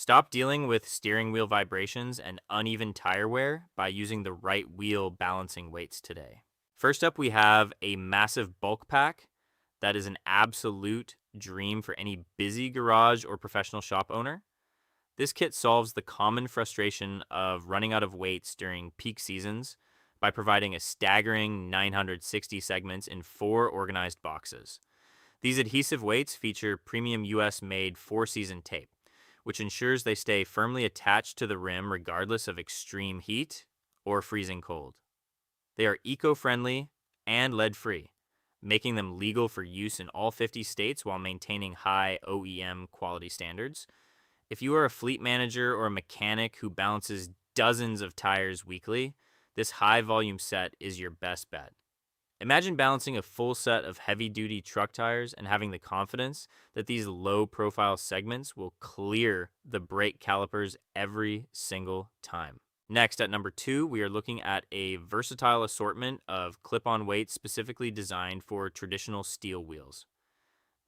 Stop dealing with steering wheel vibrations and uneven tire wear by using the right wheel balancing weights today. First up, we have a massive bulk pack that is an absolute dream for any busy garage or professional shop owner. This kit solves the common frustration of running out of weights during peak seasons by providing a staggering 960 segments in 4 organized boxes. These adhesive weights feature premium US made 4-season tape, which ensures they stay firmly attached to the rim regardless of extreme heat or freezing cold. They are eco friendly and lead free, making them legal for use in all 50 states while maintaining high OEM quality standards. If you are a fleet manager or a mechanic who balances dozens of tires weekly, this high volume set is your best bet. Imagine balancing a full set of heavy duty truck tires and having the confidence that these low profile segments will clear the brake calipers every single time. Next, at number 2, we are looking at a versatile assortment of clip on weights specifically designed for traditional steel wheels.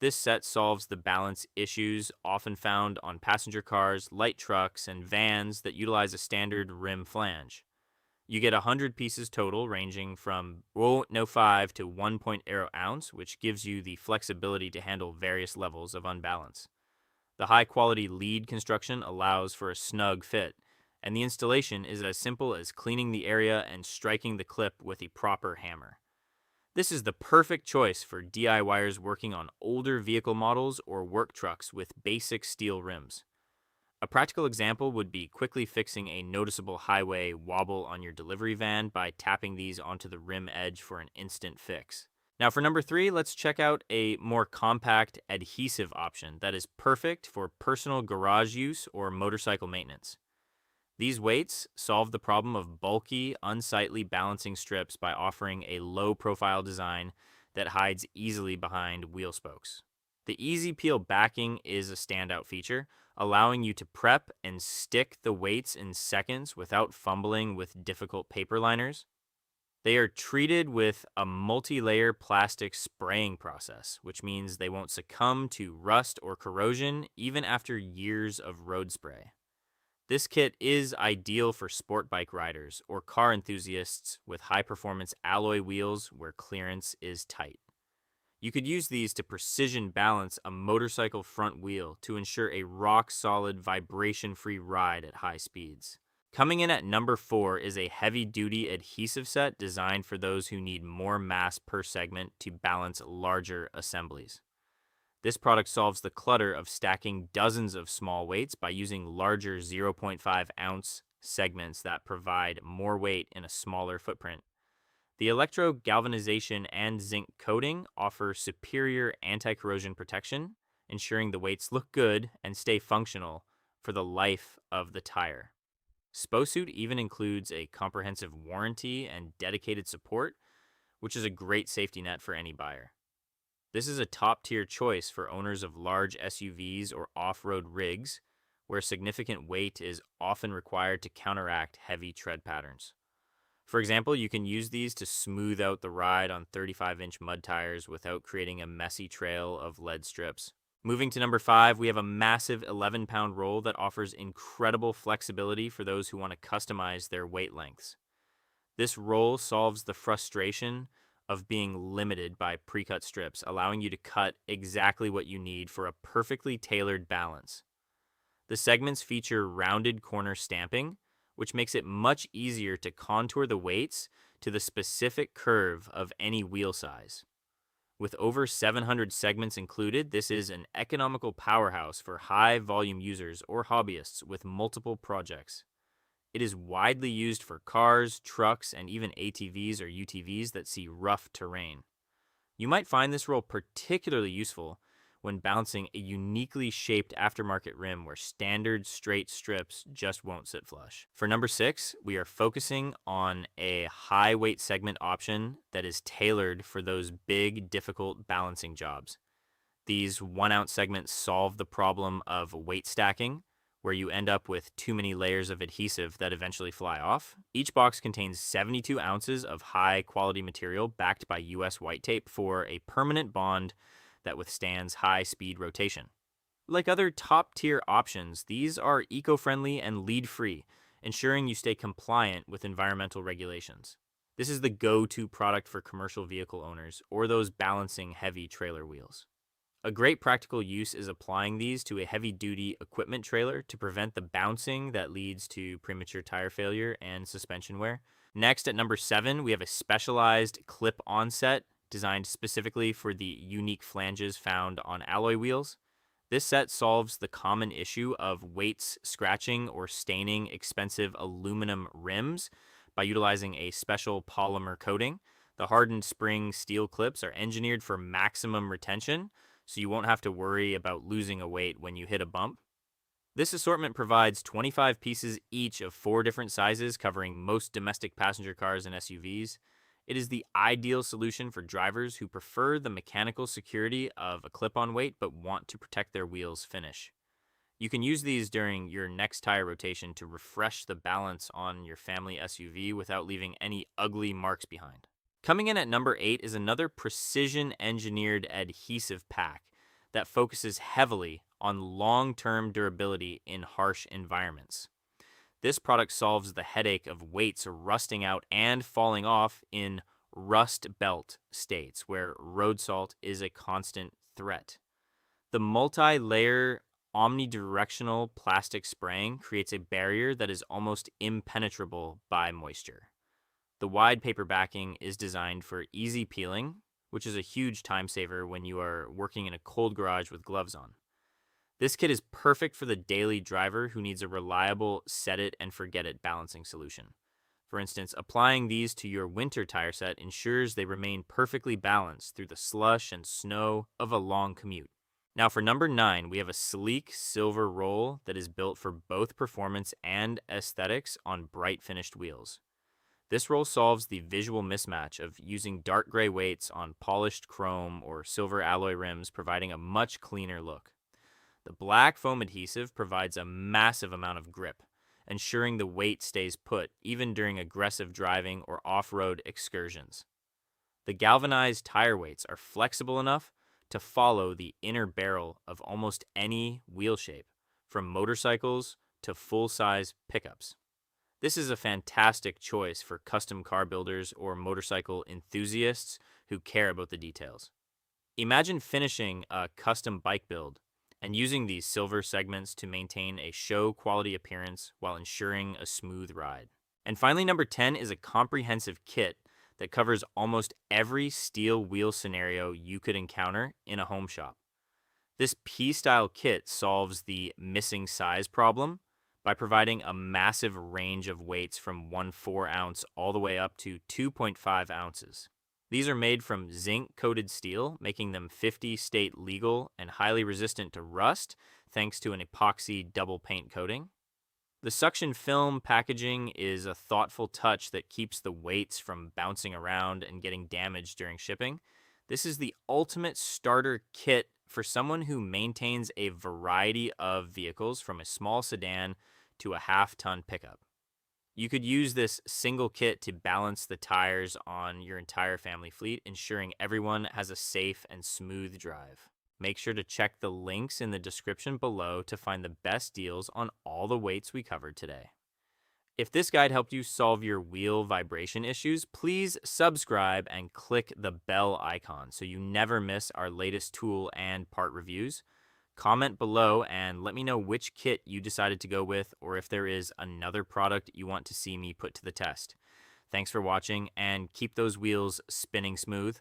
This set solves the balance issues often found on passenger cars, light trucks, and vans that utilize a standard rim flange. You get 100 pieces total, ranging from 0.05 to 1.0 ounce, which gives you the flexibility to handle various levels of unbalance. The high quality lead construction allows for a snug fit, and the installation is as simple as cleaning the area and striking the clip with a proper hammer. This is the perfect choice for DIYers working on older vehicle models or work trucks with basic steel rims. A practical example would be quickly fixing a noticeable highway wobble on your delivery van by tapping these onto the rim edge for an instant fix. Now, for number 3, let's check out a more compact adhesive option that is perfect for personal garage use or motorcycle maintenance. These weights solve the problem of bulky, unsightly balancing strips by offering a low profile design that hides easily behind wheel spokes. The easy peel backing is a standout feature, allowing you to prep and stick the weights in seconds without fumbling with difficult paper liners. They are treated with a multi-layer plastic spraying process, which means they won't succumb to rust or corrosion even after years of road spray. This kit is ideal for sport bike riders or car enthusiasts with high-performance alloy wheels where clearance is tight. You could use these to precision balance a motorcycle front wheel to ensure a rock-solid, vibration-free ride at high speeds. Coming in at number 4 is a heavy-duty adhesive set designed for those who need more mass per segment to balance larger assemblies. This product solves the clutter of stacking dozens of small weights by using larger 0.5 ounce segments that provide more weight in a smaller footprint. The electro galvanization and zinc coating offer superior anti-corrosion protection, ensuring the weights look good and stay functional for the life of the tire. Sposuit even includes a comprehensive warranty and dedicated support, which is a great safety net for any buyer. This is a top-tier choice for owners of large SUVs or off-road rigs, where significant weight is often required to counteract heavy tread patterns. For example, you can use these to smooth out the ride on 35-inch mud tires without creating a messy trail of lead strips. Moving to number 5, we have a massive 11-pound roll that offers incredible flexibility for those who want to customize their weight lengths. This roll solves the frustration of being limited by pre-cut strips, allowing you to cut exactly what you need for a perfectly tailored balance. The segments feature rounded corner stamping, which makes it much easier to contour the weights to the specific curve of any wheel size. With over 700 segments included, this is an economical powerhouse for high-volume users or hobbyists with multiple projects. It is widely used for cars, trucks, and even ATVs or UTVs that see rough terrain. You might find this roll particularly useful when balancing a uniquely shaped aftermarket rim where standard straight strips just won't sit flush. For number 6, we are focusing on a high weight segment option that is tailored for those big, difficult balancing jobs. These 1-ounce segments solve the problem of weight stacking, where you end up with too many layers of adhesive that eventually fly off. Each box contains 72 ounces of high quality material backed by US white tape for a permanent bond that withstands high speed rotation. Like other top tier options, these are eco friendly and lead free, ensuring you stay compliant with environmental regulations. This is the go to product for commercial vehicle owners or those balancing heavy trailer wheels. A great practical use is applying these to a heavy duty equipment trailer to prevent the bouncing that leads to premature tire failure and suspension wear. Next, at number 7, we have a specialized clip on set designed specifically for the unique flanges found on alloy wheels. This set solves the common issue of weights scratching or staining expensive aluminum rims by utilizing a special polymer coating. The hardened spring steel clips are engineered for maximum retention, so you won't have to worry about losing a weight when you hit a bump. This assortment provides 25 pieces each of 4 different sizes, covering most domestic passenger cars and SUVs. It is the ideal solution for drivers who prefer the mechanical security of a clip on weight but want to protect their wheels' finish. You can use these during your next tire rotation to refresh the balance on your family SUV without leaving any ugly marks behind. Coming in at number 8 is another precision engineered adhesive pack that focuses heavily on long term durability in harsh environments. This product solves the headache of weights rusting out and falling off in rust belt states where road salt is a constant threat. The multi layer omnidirectional plastic spraying creates a barrier that is almost impenetrable by moisture. The wide paper backing is designed for easy peeling, which is a huge time saver when you are working in a cold garage with gloves on. This kit is perfect for the daily driver who needs a reliable set it and forget it balancing solution. For instance, applying these to your winter tire set ensures they remain perfectly balanced through the slush and snow of a long commute. Now for number 9, we have a sleek silver roll that is built for both performance and aesthetics on bright finished wheels. This roll solves the visual mismatch of using dark gray weights on polished chrome or silver alloy rims, providing a much cleaner look. The black foam adhesive provides a massive amount of grip, ensuring the weight stays put even during aggressive driving or off-road excursions. The galvanized tire weights are flexible enough to follow the inner barrel of almost any wheel shape, from motorcycles to full-size pickups. This is a fantastic choice for custom car builders or motorcycle enthusiasts who care about the details. Imagine finishing a custom bike build and using these silver segments to maintain a show quality appearance while ensuring a smooth ride. And finally, number 10 is a comprehensive kit that covers almost every steel wheel scenario you could encounter in a home shop. This P-style kit solves the missing size problem by providing a massive range of weights from 1 4-ounce all the way up to 2.5 ounces. These are made from zinc-coated steel, making them 50-state legal and highly resistant to rust thanks to an epoxy double paint coating. The suction film packaging is a thoughtful touch that keeps the weights from bouncing around and getting damaged during shipping. This is the ultimate starter kit for someone who maintains a variety of vehicles from a small sedan to a half-ton pickup. You could use this single kit to balance the tires on your entire family fleet, ensuring everyone has a safe and smooth drive. Make sure to check the links in the description below to find the best deals on all the weights we covered today. If this guide helped you solve your wheel vibration issues, please subscribe and click the bell icon so you never miss our latest tool and part reviews. Comment below and let me know which kit you decided to go with or if there is another product you want to see me put to the test. Thanks for watching and keep those wheels spinning smooth.